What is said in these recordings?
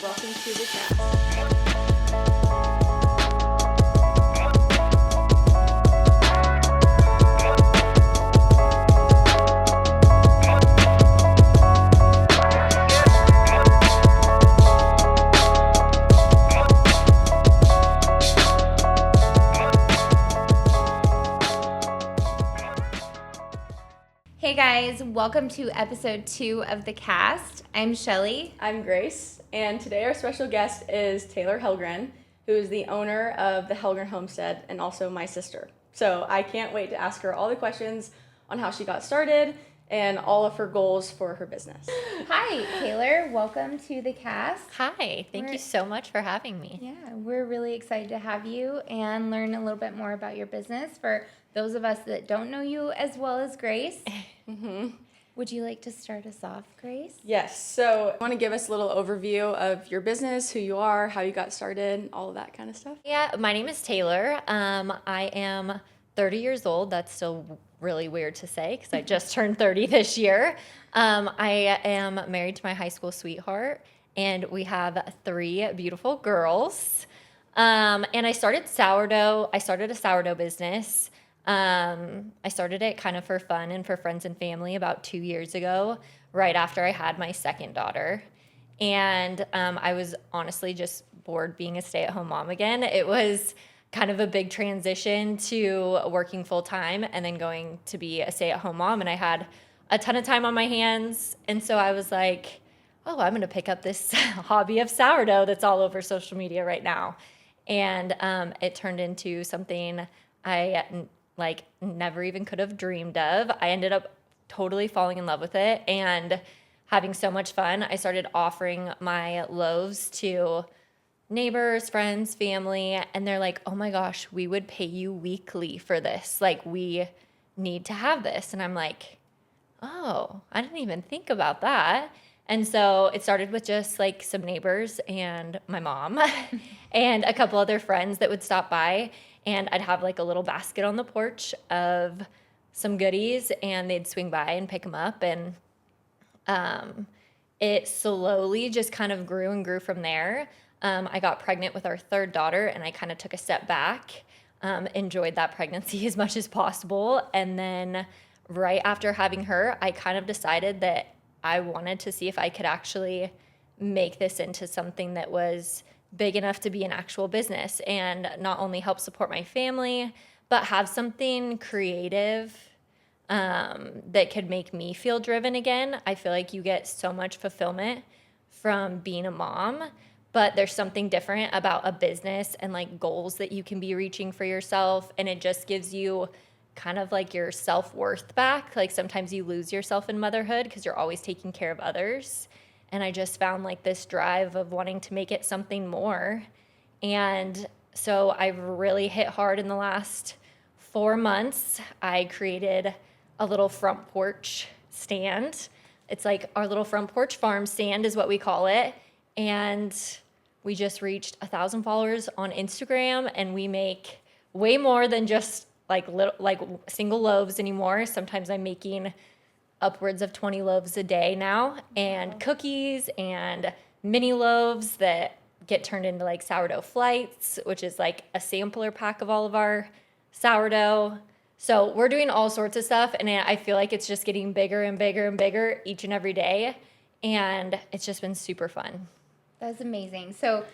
Welcome to the cast. Hey guys, welcome to episode 2 of the cast. I'm Shelly. I'm Grace, and today our special guest is Taylor Helgren, who is the owner of the Helgren Homestead and also my sister. So I can't wait to ask her all the questions on how she got started and all of her goals for her business. Hi, Taylor. Welcome to the cast. Hi, thank you so much for having me. Yeah, we're really excited to have you and learn a little bit more about your business for those of us that don't know you as well as Grace. Would you like to start us off, Grace? Yes, so I want to give us a little overview of your business, who you are, how you got started, all of that kind of stuff. Yeah, my name is Taylor. I am 30 years old. That's still really weird to say because I just turned 30 this year. I am married to my high school sweetheart, and we have 3 beautiful girls. And I started sourdough. I started a sourdough business. I started it kind of for fun and for friends and family about 2 years ago, right after I had my second daughter. And I was honestly just bored being a stay-at-home mom again. It was kind of a big transition to working full-time and then going to be a stay-at-home mom. And I had a ton of time on my hands. And so I was like, oh, I'm going to pick up this hobby of sourdough that's all over social media right now. And it turned into something I never even could have dreamed of. I ended up totally falling in love with it and having so much fun. I started offering my loaves to neighbors, friends, family, and they're like, oh my gosh, we would pay you weekly for this. Like, we need to have this. And I'm like, oh, I didn't even think about that. And so it started with just like some neighbors and my mom and a couple other friends that would stop by. And I'd have like a little basket on the porch of some goodies, and they'd swing by and pick them up. And it slowly just kind of grew and grew from there. I got pregnant with our third daughter, and I kind of took a step back, enjoyed that pregnancy as much as possible. And then right after having her, I kind of decided that I wanted to see if I could actually make this into something that was big enough to be an actual business and not only help support my family, but have something creative that could make me feel driven again. I feel like you get so much fulfillment from being a mom, but there's something different about a business and like goals that you can be reaching for yourself. And it just gives you kind of like your self-worth back. Like sometimes you lose yourself in motherhood because you're always taking care of others. And I just found like this drive of wanting to make it something more. And so I've really hit hard in the last 4 months. I created a little front porch stand. It's like our little front porch farm stand is what we call it. And we just reached 1,000 followers on Instagram, and we make way more than just like single loaves anymore. Sometimes I'm making upwards of 20 loaves a day now, and cookies and mini loaves that get turned into like sourdough flights, which is like a sampler pack of all of our sourdough. So we're doing all sorts of stuff, and I feel like it's just getting bigger and bigger and bigger each and every day, and it's just been super fun. That's amazing. So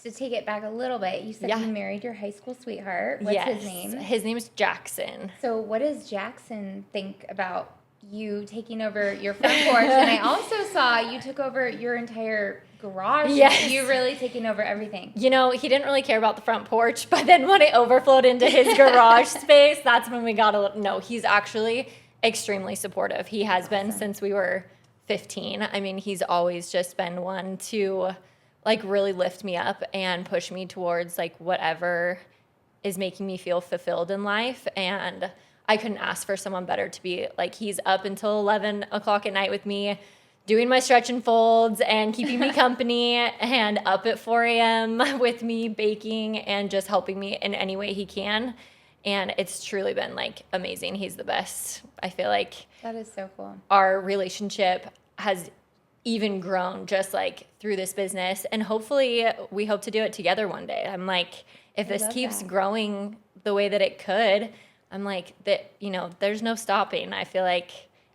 to take it back a little bit, you said you married your high school sweetheart. What's his name? His name is Jackson. So what does Jackson think about you taking over your front porch? And I also saw you took over your entire garage. Yes. You really taking over everything. You know, he didn't really care about the front porch, but then when it overflowed into his garage space, that's when we got a little, no, he's actually extremely supportive. He has been since we were 15. I mean, he's always just been one to like really lift me up and push me towards like whatever is making me feel fulfilled in life. And I couldn't ask for someone better to be like, he's up until 11 o'clock at night with me doing my stretch and folds and keeping me company, and up at 4 a.m. with me baking and just helping me in any way he can. And it's truly been like amazing. He's the best. I feel like that is so cool. Our relationship has even grown just like through this business. And hopefully we hope to do it together one day. I'm like, if this keeps growing the way that it could, I'm like, that, you know, there's no stopping. I feel like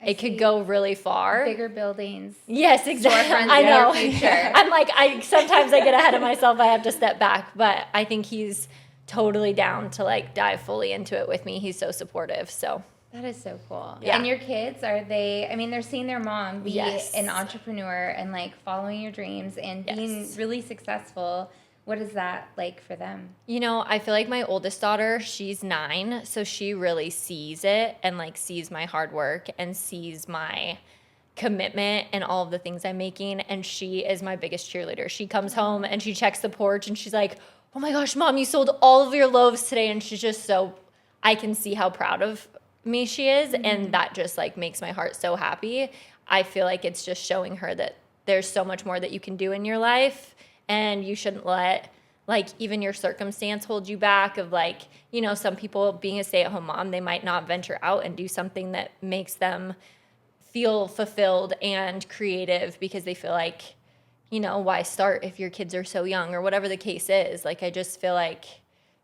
it could go really far. Bigger buildings. Yes, exactly. I know. I'm like, sometimes I get ahead of myself. I have to step back, but I think he's totally down to like dive fully into it with me. He's so supportive. So that is so cool. Yeah. And your kids, are they, I mean, they're seeing their mom be Yes. an entrepreneur and like following your dreams and being really successful. What is that like for them? You know, I feel like my oldest daughter, she's 9, so she really sees it and like sees my hard work and sees my commitment and all of the things I'm making, and she is my biggest cheerleader. She comes home and she checks the porch and she's like, "Oh my gosh, Mom, you sold all of your loaves today." And she's just so, I can see how proud of me she is, and that just like makes my heart so happy. I feel like it's just showing her that there's so much more that you can do in your life, and you shouldn't let like even your circumstance hold you back. Of like, you know, some people being a stay-at-home mom, they might not venture out and do something that makes them feel fulfilled and creative because they feel like, you know, why start if your kids are so young or whatever the case is. Like, I just feel like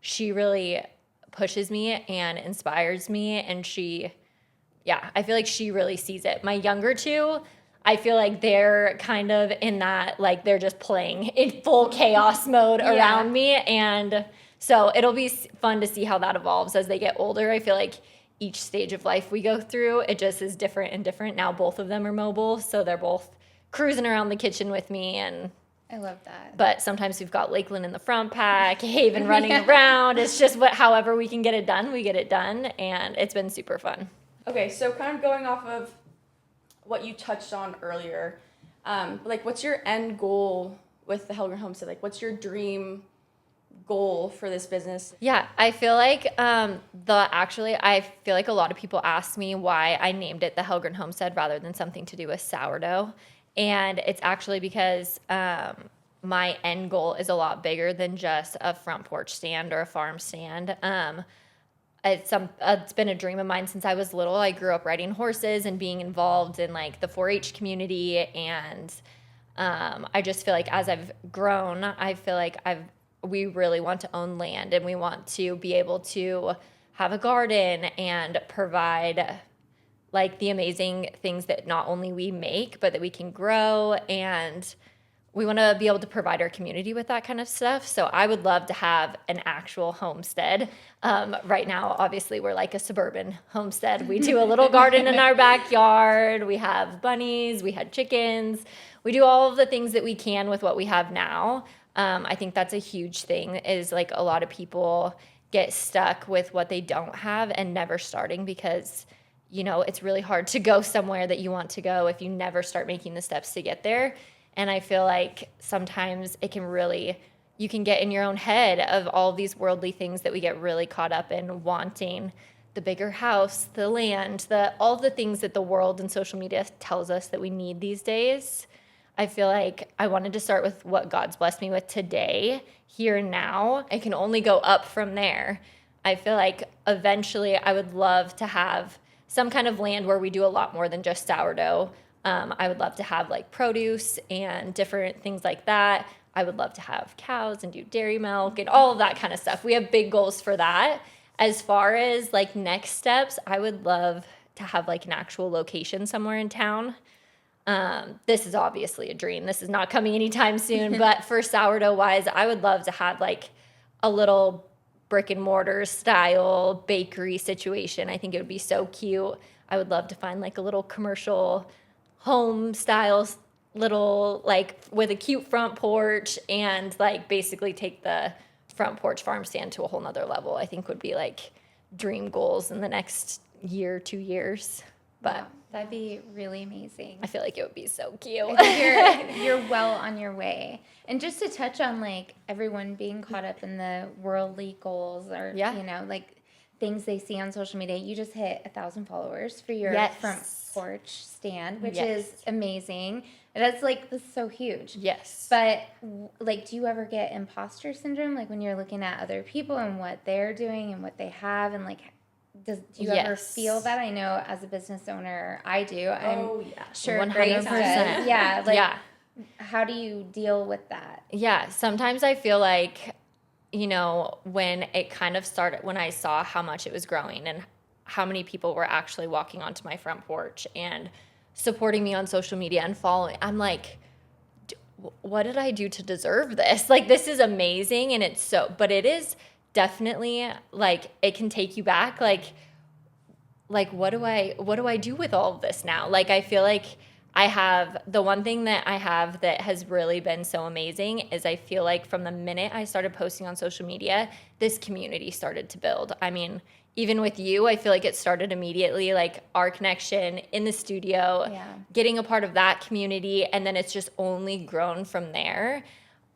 she really pushes me and inspires me, and I feel like she really sees it. My younger two, I feel like they're kind of in that, like, they're just playing in full chaos mode around me. And so it'll be fun to see how that evolves as they get older. I feel like each stage of life we go through, it just is different and different. Now both of them are mobile, so they're both cruising around the kitchen with me. And I love that. But sometimes we've got Lakeland in the front pack, Haven running around. It's just however we can get it done, we get it done. And it's been super fun. Okay, so kind of going off of what you touched on earlier, like, what's your end goal with the Helgren Homestead? Like, what's your dream goal for this business? Yeah, I feel like I feel like a lot of people ask me why I named it the Helgren Homestead rather than something to do with sourdough. And it's actually because my end goal is a lot bigger than just a front porch stand or a farm stand. It's been a dream of mine since I was little. I grew up riding horses and being involved in like the 4-H community, and I just feel like as I've grown, I feel like we really want to own land, and we want to be able to have a garden and provide like the amazing things that not only we make, but that we can grow, and we want to be able to provide our community with that kind of stuff. So I would love to have an actual homestead. Right now, obviously, we're like a suburban homestead. We do a little garden in our backyard. We have bunnies. We had chickens. We do all of the things that we can with what we have now. I think that's a huge thing, is like a lot of people get stuck with what they don't have and never starting, because, you know, it's really hard to go somewhere that you want to go if you never start making the steps to get there. And I feel like sometimes you can get in your own head of all these worldly things that we get really caught up in, wanting the bigger house, the land, all the things that the world and social media tells us that we need these days. I feel like I wanted to start with what God's blessed me with today, here and now. I can only go up from there. I feel like eventually I would love to have some kind of land where we do a lot more than just sourdough. I would love to have like produce and different things like that. I would love to have cows and do dairy milk and all of that kind of stuff. We have big goals for that. As far as like next steps, I would love to have like an actual location somewhere in town. This is obviously a dream. This is not coming anytime soon, but for sourdough wise, I would love to have like a little brick and mortar style bakery situation. I think it would be so cute. I would love to find like a little commercial home style, little like with a cute front porch, and like basically take the Front Porch Farm Stand to a whole nother level. I think would be like dream goals in the next year, 2 years. But wow, that'd be really amazing. I feel like it would be so cute. I think you're well on your way. And just to touch on like everyone being caught up in the worldly goals, or you know, like things they see on social media. You just hit 1,000 followers for your Front Porch Stand, which is amazing. That's so huge. Yes. But like, do you ever get imposter syndrome? Like when you're looking at other people and what they're doing and what they have, and like do you ever feel that? I know as a business owner, I do. I'm sure 100%. Grace does. Yeah. Like, yeah. How do you deal with that? Yeah. Sometimes I feel like, you know, when it kind of started, when I saw how much it was growing and how many people were actually walking onto my front porch and supporting me on social media and following, I'm like, what did I do to deserve this? Like, this is amazing. And but it is definitely like, it can take you back. Like, what do I do with all of this now? Like, I feel like the one thing that I have that has really been so amazing is I feel like from the minute I started posting on social media, this community started to build. I mean, even with you, I feel like it started immediately, like our connection in the studio, getting a part of that community, and then it's just only grown from there.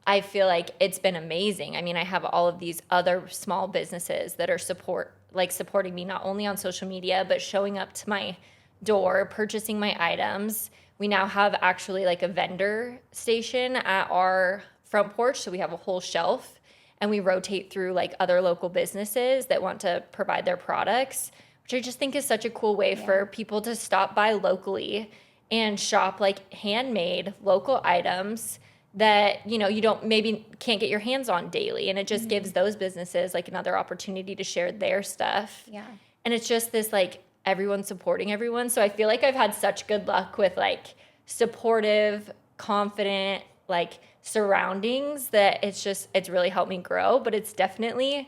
I feel like it's been amazing. I mean, I have all of these other small businesses that are supporting me not only on social media, but showing up to my door, purchasing my items. We now have actually like a vendor station at our front porch, so we have a whole shelf. And we rotate through like other local businesses that want to provide their products, which I just think is such a cool way for people to stop by locally and shop like handmade local items that, you know, can't get your hands on daily. And it just gives those businesses like another opportunity to share their stuff. Yeah. And it's just this like everyone supporting everyone. So I feel like I've had such good luck with like supportive, confident, like surroundings that it's really helped me grow. But it's definitely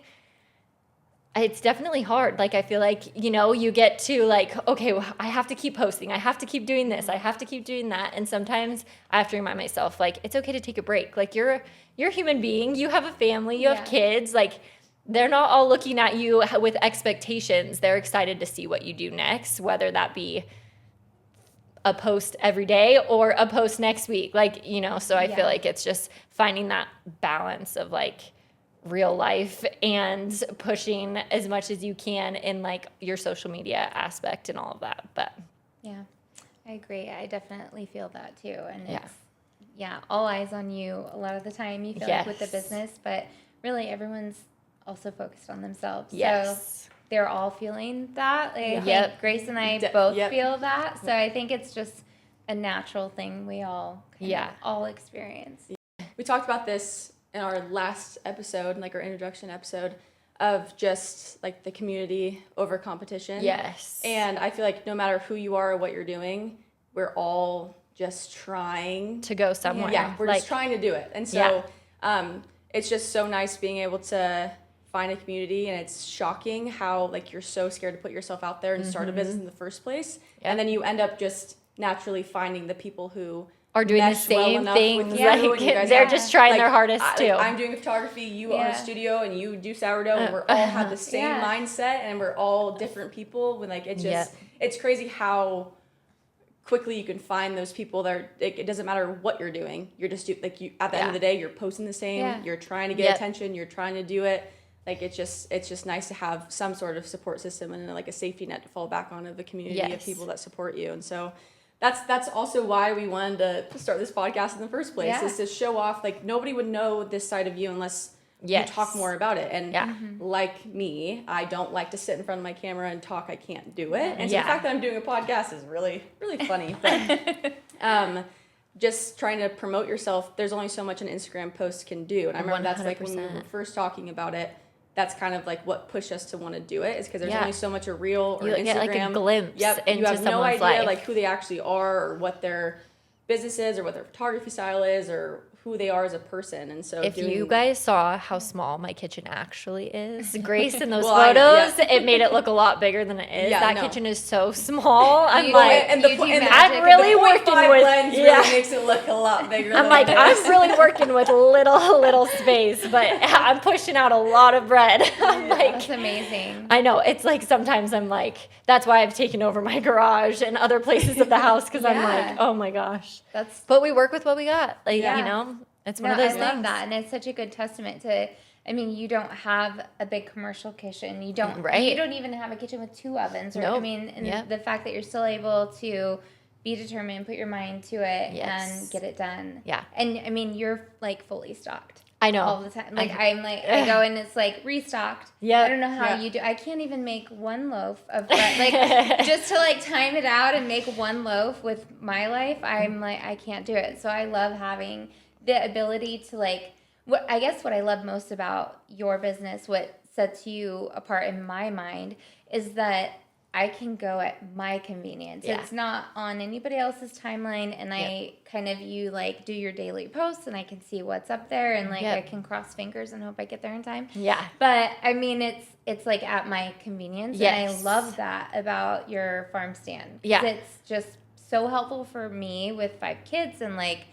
hard. Like, I feel like, you know, you get to like, okay, well, I have to keep posting. I have to keep doing this. I have to keep doing that. And sometimes I have to remind myself, like, it's okay to take a break. Like, you're a human being. You have a family. You have kids. Like, they're not all looking at you with expectations. They're excited to see what you do next, whether that be a post every day or a post next week. Like, you know, so I feel like it's just finding that balance of like real life and pushing as much as you can in like your social media aspect and all of that. But yeah, I agree. I definitely feel that too. And it's, all eyes on you a lot of the time, you feel like with the business, but really everyone's also focused on themselves. So they're all feeling that. I think Grace and I both feel that. So I think it's just a natural thing we all all experience. We talked about this in our last episode, like our introduction episode, of just like the community over competition. Yes. And I feel like no matter who you are or what you're doing, we're all just trying to go somewhere. Yeah, we're just trying to do it. And so it's just so nice being able to find a community, and it's shocking how like you're so scared to put yourself out there and start a business in the first place, and then you end up just naturally finding the people who are doing the same things. Like, they're just trying their hardest too. I'm doing photography, you own a studio, and you do sourdough, and we're all have the same mindset, and we're all different people. When like it just it's crazy how quickly you can find those people that are, it doesn't matter what you're doing. You're just at the end of the day, you're posting the same. You're trying to get attention. You're trying to do it. Like it's just nice to have some sort of support system and like a safety net to fall back on of a community of people that support you. And so that's also why we wanted to start this podcast in the first place, is to show off, like nobody would know this side of you unless you talk more about it. And like me, I don't like to sit in front of my camera and talk. I can't do it. And so the fact that I'm doing a podcast is really, really funny. But just trying to promote yourself, there's only so much an Instagram post can do. And I remember 100%. That's like when we were first talking about it, that's kind of like what pushed us to want to do it, is because there's only so much a reel or Instagram. You get like a glimpse into you have no idea life. like who they actually are or what their business is or what their photography style is or who they are as a person. And so if you guys saw how small my kitchen actually is, Grace, in those photos, it made it look a lot bigger than it is. That kitchen is so small. I'm like, I'm really working with lens really makes it look a lot bigger. I'm like, I'm really working with little space, but I'm pushing out a lot of bread. I'm like, that's amazing. I know. It's like sometimes I'm like, that's why I've taken over my garage and other places of the house, because I'm like, oh my gosh. But we work with what we got. Like, you know. It's one of those things. I love that, and it's such a good testament to. I mean, you don't have a big commercial kitchen. You don't. You don't even have a kitchen with 2 ovens. Or, I mean, and the fact that you're still able to be determined, put your mind to it, and get it done. Yeah. And I mean, you're like fully stocked. I know. all the time. Like I go and it's like restocked. Yeah. I don't know how you do. I can't even make one loaf of bread. Like just to like time it out and make one loaf with my life, I'm like I can't do it. So I love having the ability to like what I love most about your business, what sets you apart in my mind is that I can go at my convenience. Yeah. It's not on anybody else's timeline, and you like do your daily posts, and I can see what's up there, and like I can cross fingers and hope I get there in time. Yeah. But I mean, it's like at my convenience, and I love that about your farm stand. Yeah, it's just so helpful for me with 5 kids and like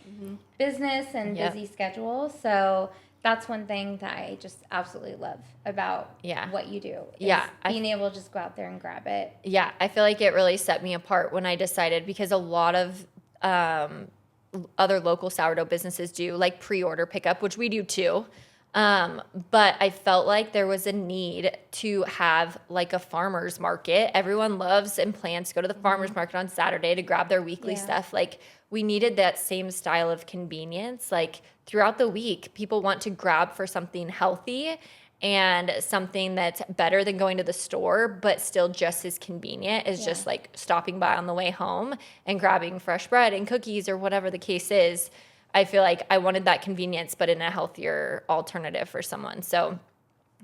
business and busy schedule. So that's one thing that I just absolutely love about what you do. Being able to just go out there and grab it. Yeah, I feel like it really set me apart when I decided, because a lot of other local sourdough businesses do like pre-order pickup, which we do too. But I felt like there was a need to have like a farmer's market. Everyone loves and plans to go to the farmer's market on Saturday to grab their weekly stuff. Like we needed that same style of convenience. Like throughout the week, people want to grab for something healthy and something that's better than going to the store, but still just as convenient as just like stopping by on the way home and grabbing fresh bread and cookies or whatever the case is. I feel like I wanted that convenience, but in a healthier alternative for someone. So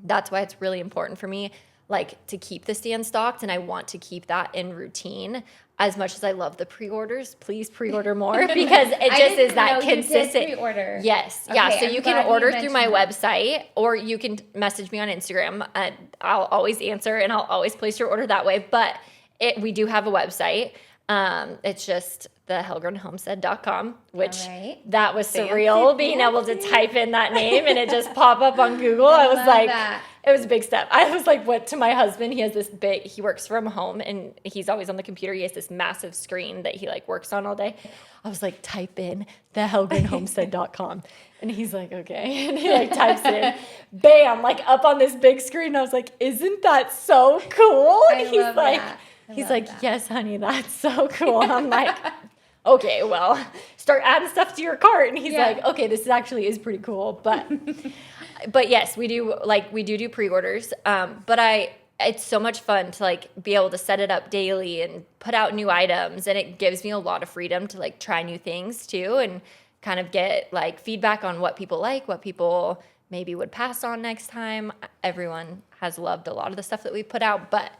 that's why it's really important for me, like to keep the stand stocked, and I want to keep that in routine. As much as I love the pre-orders, please pre-order more because it just is that consistent. Pre-order. Yes. Okay, yeah. So I'm you can glad order you through my mentioned website, or you can message me on Instagram. I'll always answer and I'll always place your order that way. But we do have a website. It's just thehelgrenhomestead.com, which that was surreal, being able to type in that name and it just pop up on Google. I was like, it was a big step. I was like, what, to my husband, he has this big, he works from home and he's always on the computer. He has this massive screen that he like works on all day. I was like, type in thehelgrenhomestead.com. And he's like, okay. And he like types it in, bam, like up on this big screen. I was like, isn't that so cool? And he's like, yes, honey, that's so cool. And I'm like, okay, well, start adding stuff to your cart. And he's like, okay, this actually is pretty cool. But yes, we do pre-orders. But it's so much fun to like be able to set it up daily and put out new items. And it gives me a lot of freedom to like try new things too, and kind of get like feedback on what people like, what people maybe would pass on next time. Everyone has loved a lot of the stuff that we put out, but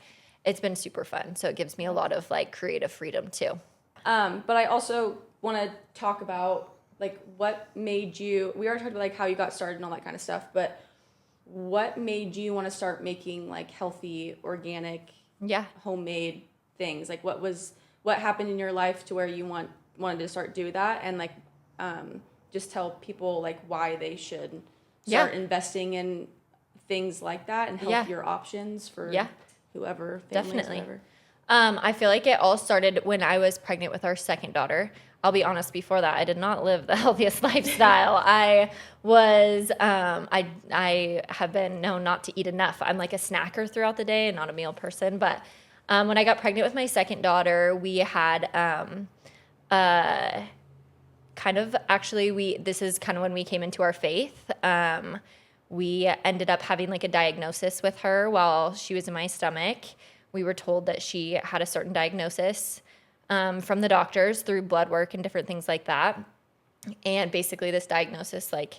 it's been super fun. So it gives me a lot of like creative freedom too. But I also want to talk about like what made you, we already talked about like how you got started and all that kind of stuff, but what made you want to start making like healthy, organic, homemade things? Like what happened in your life to where you wanted to start do that, and like just tell people like why they should start investing in things like that and healthier options for whoever, families, definitely. whatever. I feel like it all started when I was pregnant with our second daughter. I'll be honest, before that, I did not live the healthiest lifestyle. I have been known not to eat enough. I'm like a snacker throughout the day and not a meal person. But when I got pregnant with my second daughter, we had this is kind of when we came into our faith. We ended up having like a diagnosis with her while she was in my stomach. We were told that she had a certain diagnosis from the doctors through blood work and different things like that. And basically this diagnosis, like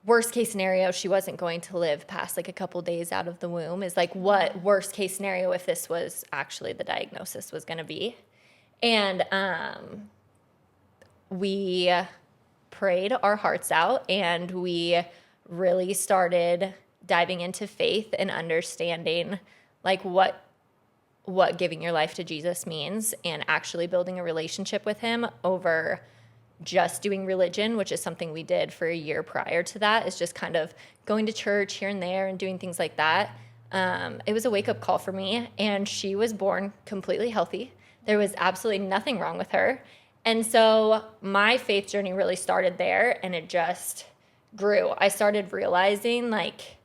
worst case scenario, she wasn't going to live past like a couple days out of the womb, is like what worst case scenario if this was actually the diagnosis was going to be. And we prayed our hearts out, and we really started diving into faith and understanding like what giving your life to Jesus means, and actually building a relationship with him over just doing religion, which is something we did for a year prior to that, is just kind of going to church here and there and doing things like that. It was a wake-up call for me, and she was born completely healthy. There was absolutely nothing wrong with her. And so my faith journey really started there, and it just grew. I started realizing like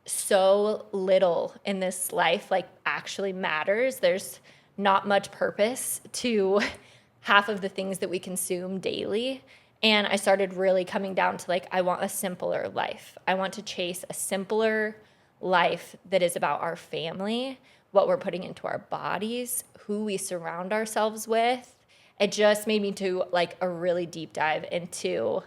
so little in this life like actually matters. There's not much purpose to half of the things that we consume daily. And I started really coming down to like, I want a simpler life. I want to chase a simpler life that is about our family, what we're putting into our bodies, who we surround ourselves with. It just made me do like a really deep dive into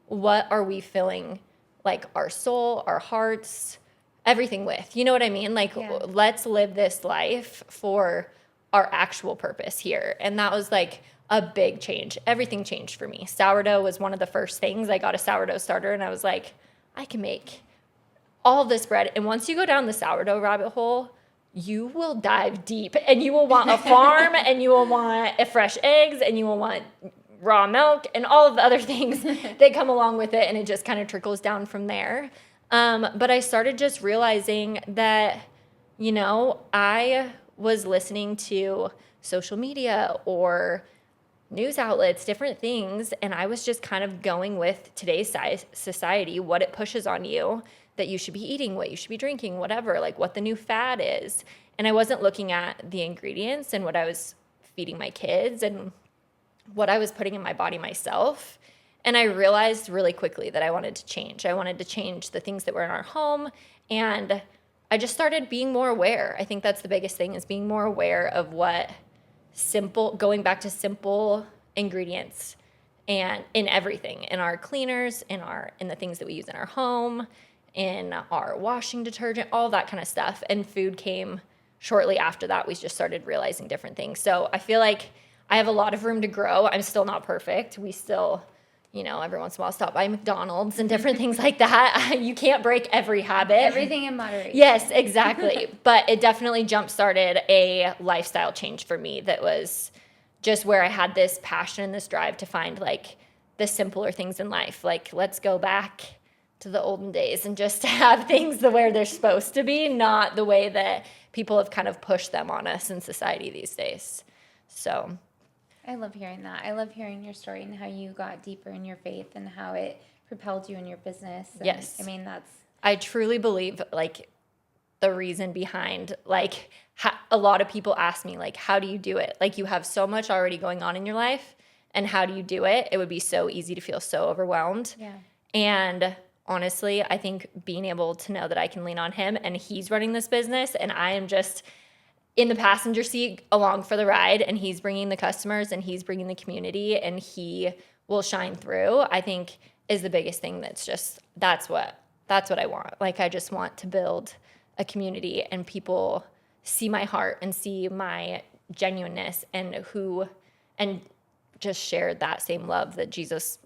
what are we filling like our soul, our hearts, everything with. You know what I mean? Like, let's live this life for our actual purpose here. And that was like a big change. Everything changed for me. Sourdough was one of the first things. I got a sourdough starter and I was like, I can make all this bread. And once you go down the sourdough rabbit hole, you will dive deep and you will want a farm and you will want fresh eggs and you will want raw milk and all of the other things that come along with it. And it just kind of trickles down from there. But I started just realizing that, you know, I was listening to social media or news outlets, different things, and I was just kind of going with today's society, what it pushes on you, that you should be eating, what you should be drinking, whatever, like what the new fad is. And I wasn't looking at the ingredients and what I was feeding my kids and what I was putting in my body myself. And I realized really quickly that I wanted to change. I wanted to change the things that were in our home. And I just started being more aware. I think that's the biggest thing, is being more aware of what going back to simple ingredients and in everything, in our cleaners, in the things that we use in our home, in our washing detergent, all that kind of stuff. And food came shortly after that. We just started realizing different things. So I feel like I have a lot of room to grow. I'm still not perfect. We still, you know, every once in a while stop by McDonald's and different things like that. You can't break every habit. Everything in moderation. Yes, exactly. But it definitely jump-started a lifestyle change for me that was just where I had this passion and this drive to find like the simpler things in life. Like, let's go back to the olden days and just have things the way they're supposed to be, not the way that people have kind of pushed them on us in society these days. So I love hearing that. I love hearing your story and how you got deeper in your faith and how it propelled you in your business. And yes. I mean, I truly believe like the reason behind like a lot of people ask me like, how do you do it? Like, you have so much already going on in your life and how do you do it? It would be so easy to feel so overwhelmed. Yeah. And honestly, I think being able to know that I can lean on him and he's running this business and I am just in the passenger seat along for the ride, and he's bringing the customers and he's bringing the community and he will shine through, I think is the biggest thing. That's what I want. Like, I just want to build a community and people see my heart and see my genuineness and just share that same love that Jesus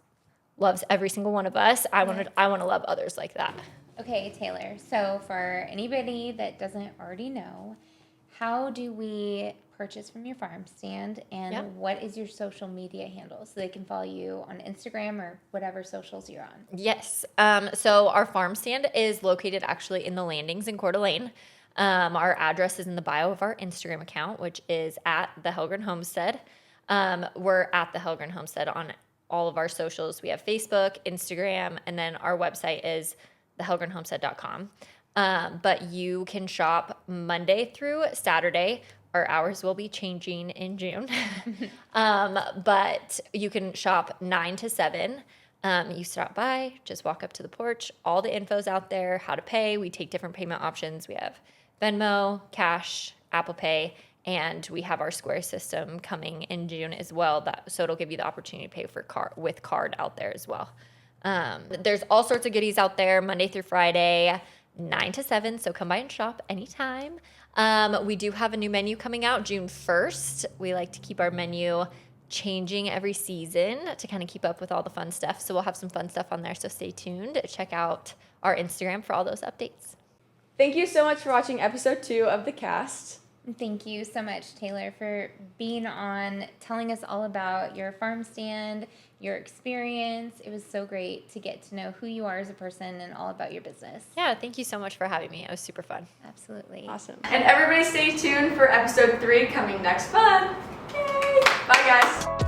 loves every single one of us. I want to love others like that. Okay, Taylor. So for anybody that doesn't already know, how do we purchase from your farm stand, and what is your social media handle so they can follow you on Instagram or whatever socials you're on? Yes. So our farm stand is located actually in the Landings in Coeur d'Alene. Our address is in the bio of our Instagram account, which is at the Helgren Homestead. We're at the Helgren Homestead on all of our socials. We have Facebook, Instagram, and then our website is thehelgrenhomestead.com. But you can shop Monday through Saturday. Our hours will be changing in June. But you can shop 9 to 7. You stop by, just walk up to the porch. All the info's out there, how to pay. We take different payment options. We have Venmo, Cash, Apple Pay, and we have our Square system coming in June as well. So it'll give you the opportunity to pay with card out there as well. There's all sorts of goodies out there Monday through Friday, 9 to 7, so come by and shop anytime. We do have a new menu coming out June 1st. We like to keep our menu changing every season to kind of keep up with all the fun stuff. So we'll have some fun stuff on there, so stay tuned. Check out our Instagram for all those updates. Thank you so much for watching episode 2 of The Cast. Thank you so much, Taylor, for being on, telling us all about your farm stand, your experience. It was so great to get to know who you are as a person and all about your business. Yeah, thank you so much for having me. It was super fun. Absolutely. Awesome. And everybody stay tuned for episode 3 coming next month. Yay! Bye, guys.